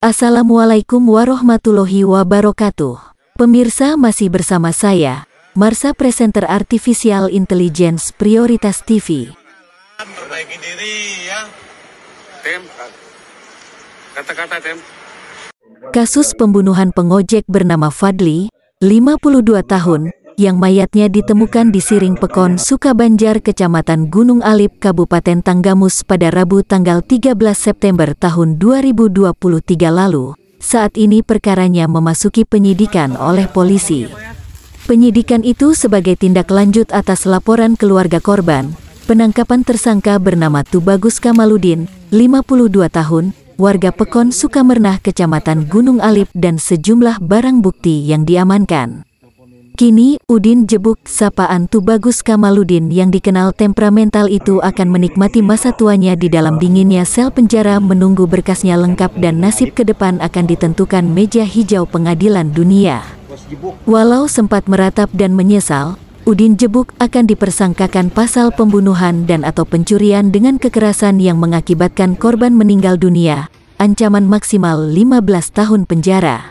Assalamualaikum warahmatullahi wabarakatuh. Pemirsa, masih bersama saya, Marsha, presenter Artificial Intelligence Prioritas TV. Perbaiki diri ya. Tem. Kata-kata Tem. Kasus pembunuhan pengojek bernama Fadli, 52 tahun, yang mayatnya ditemukan di Siring Pekon, Sukabanjar, Kecamatan Gunung Alip, Kabupaten Tanggamus pada Rabu tanggal 13 September tahun 2023 lalu. Saat ini perkaranya memasuki penyidikan oleh polisi. Penyidikan itu sebagai tindak lanjut atas laporan keluarga korban, penangkapan tersangka bernama Tubagus Kamaludin, 52 tahun, warga Pekon, Sukamernah, Kecamatan Gunung Alip, dan sejumlah barang bukti yang diamankan. Kini, Udin Jebuk, sapaan Tubagus Kamaludin yang dikenal temperamental itu akan menikmati masa tuanya di dalam dinginnya sel penjara menunggu berkasnya lengkap dan nasib ke depan akan ditentukan meja hijau pengadilan dunia. Walau sempat meratap dan menyesal, Udin Jebuk akan dipersangkakan pasal pembunuhan dan atau pencurian dengan kekerasan yang mengakibatkan korban meninggal dunia, ancaman maksimal 15 tahun penjara.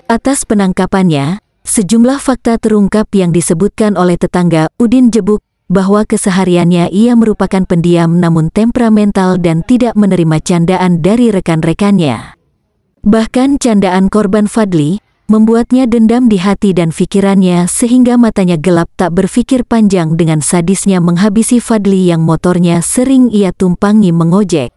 Atas penangkapannya, sejumlah fakta terungkap yang disebutkan oleh tetangga Udin Jebuk, bahwa kesehariannya ia merupakan pendiam namun temperamental dan tidak menerima candaan dari rekan-rekannya. Bahkan candaan korban Fadli membuatnya dendam di hati dan pikirannya sehingga matanya gelap tak berpikir panjang dengan sadisnya menghabisi Fadli yang motornya sering ia tumpangi mengojek.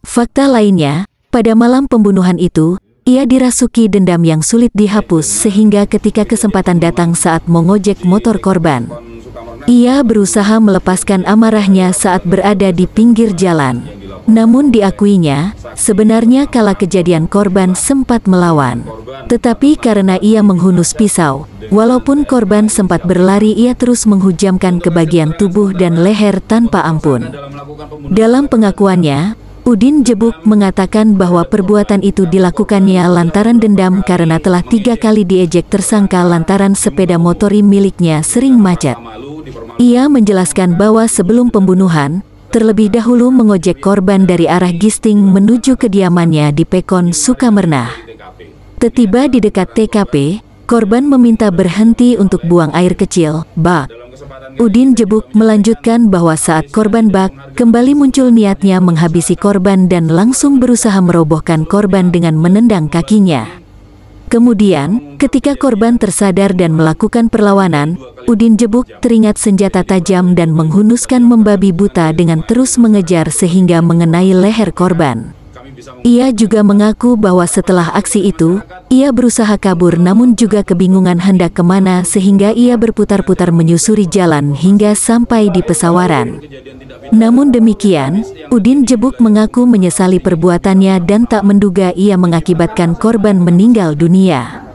Fakta lainnya, pada malam pembunuhan itu, ia dirasuki dendam yang sulit dihapus sehingga ketika kesempatan datang saat mengojek motor korban, ia berusaha melepaskan amarahnya saat berada di pinggir jalan. Namun diakuinya, sebenarnya kala kejadian korban sempat melawan. Tetapi karena ia menghunus pisau, walaupun korban sempat berlari, ia terus menghujamkan ke bagian tubuh dan leher tanpa ampun. Dalam pengakuannya, Udin Jebuk mengatakan bahwa perbuatan itu dilakukannya lantaran dendam karena telah 3 kali diejek tersangka lantaran sepeda motori miliknya sering macet. Ia menjelaskan bahwa sebelum pembunuhan, terlebih dahulu mengojek korban dari arah Gisting menuju kediamannya di Pekon, Sukamernah. Setiba di dekat TKP, korban meminta berhenti untuk buang air kecil, bak. Udin Jebuk melanjutkan bahwa saat korban bak, kembali muncul niatnya menghabisi korban dan langsung berusaha merobohkan korban dengan menendang kakinya. Kemudian, ketika korban tersadar dan melakukan perlawanan, Udin Jebuk teringat senjata tajam dan menghunuskan membabi buta dengan terus mengejar sehingga mengenai leher korban. Ia juga mengaku bahwa setelah aksi itu, ia berusaha kabur namun juga kebingungan hendak kemana sehingga ia berputar-putar menyusuri jalan hingga sampai di pesawaran. Namun demikian, Udin Jebuk mengaku menyesali perbuatannya dan tak menduga ia mengakibatkan korban meninggal dunia.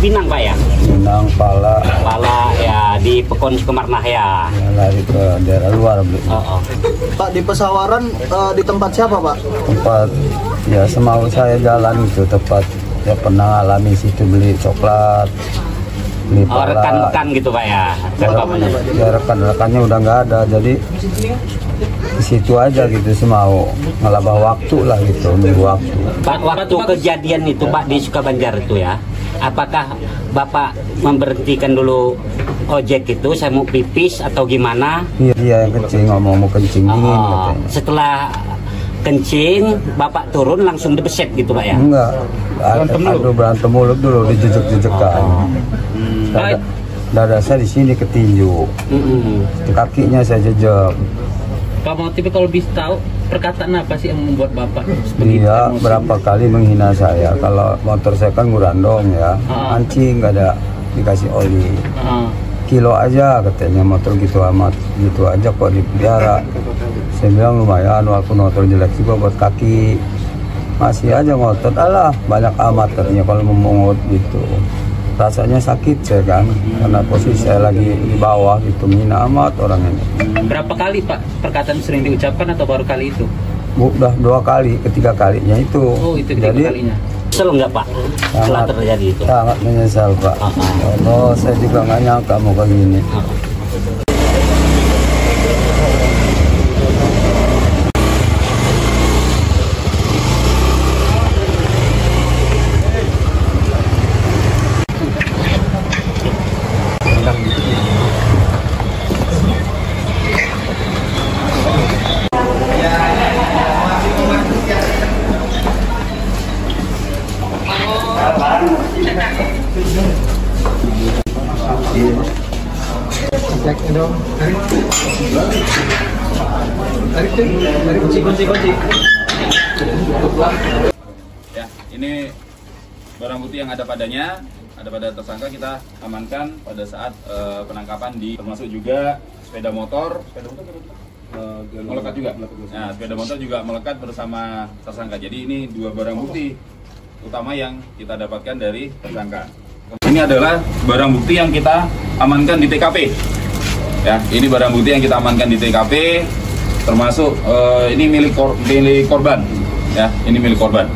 Pinang Pak ya? Pinang, Pala. Pala ya, di Pekon Sukamernah ya? Ya, lari ke daerah luar. Pak, di pesawaran di tempat siapa Pak? Tempat, ya semau saya jalan itu tempat, ya pernah alami situ beli coklat, beli pala. Rekan-rekan gitu Pak ya? Ya rekan-rekannya udah nggak ada, jadi di situ aja gitu semau, ngelabah waktu lah gitu, nunggu waktu. Pak, waktu kejadian itu Pak di Sukabanjar itu ya, apakah Bapak memberhentikan dulu ojek itu, saya mau pipis atau gimana? Iya yang kencing, ngomong mau kencing dingin katanya. Setelah kencing, Bapak turun langsung dibeset gitu Pak ya? Enggak, aduh berantem mulut dulu, dijejek-jejekan. Dada saya di sini ketinju, kakinya saya jejek. Pak Motif, kalau bisa tahu perkataan apa sih yang membuat Bapak Iya, berapa kali menghina saya. Kalau motor saya kan gurandong ya, mancing nggak ada dikasih oli. Kilo aja katanya motor gitu amat, gitu aja kok dipelihara. Saya bilang lumayan, walaupun motor jelek juga buat kaki. Masih aja ngotot, alah banyak amat katanya kalau memungut gitu. Rasanya sakit saya kan, karena posisi saya lagi di bawah gitu, menghina amat orang ini. Berapa kali Pak perkataan sering diucapkan atau baru kali itu? Udah 2 kali, ketiga kalinya itu. Oh itu ketiga kalinya. Kesel nggak Pak setelah terjadi itu? Sangat menyesal Pak. Oh saya juga nggak nyangka mau kayak gini. Ya, ini barang bukti yang ada padanya, ada pada tersangka kita amankan pada saat penangkapan termasuk juga sepeda motor melekat juga. Nah, sepeda motor juga melekat bersama tersangka. Jadi ini dua barang bukti utama yang kita dapatkan dari tersangka. Ini adalah barang bukti yang kita amankan di TKP. Ya, ini barang bukti yang kita amankan di TKP, termasuk ini milik korban. Ya, ini milik korban.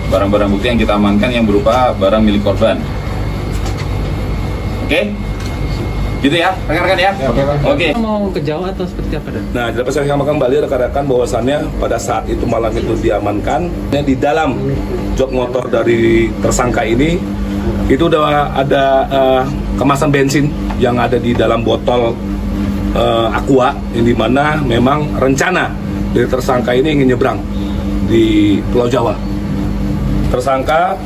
Barang-barang bukti yang kita amankan yang berupa barang milik korban. Oke? Gitu ya, rekan-rekan ya? Oke. Mau ke Jawa atau seperti apa? Nah, dapat saya sampaikan kembali rekan-rekan bahwasannya pada saat itu malam itu diamankan di dalam jok motor dari tersangka ini itu udah ada kemasan bensin yang ada di dalam botol aqua, yang dimana memang rencana dari tersangka ini ingin nyebrang di Pulau Jawa. Tersangka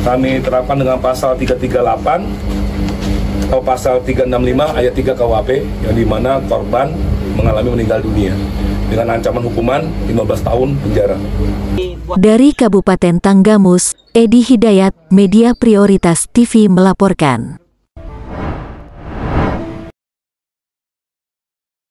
kami terapkan dengan pasal 338 atau pasal 365 ayat 3 KUHP, yang dimana korban mengalami meninggal dunia dengan ancaman hukuman 15 tahun penjara. Dari Kabupaten Tanggamus, Edi Hidayat, Media Prioritas TV melaporkan.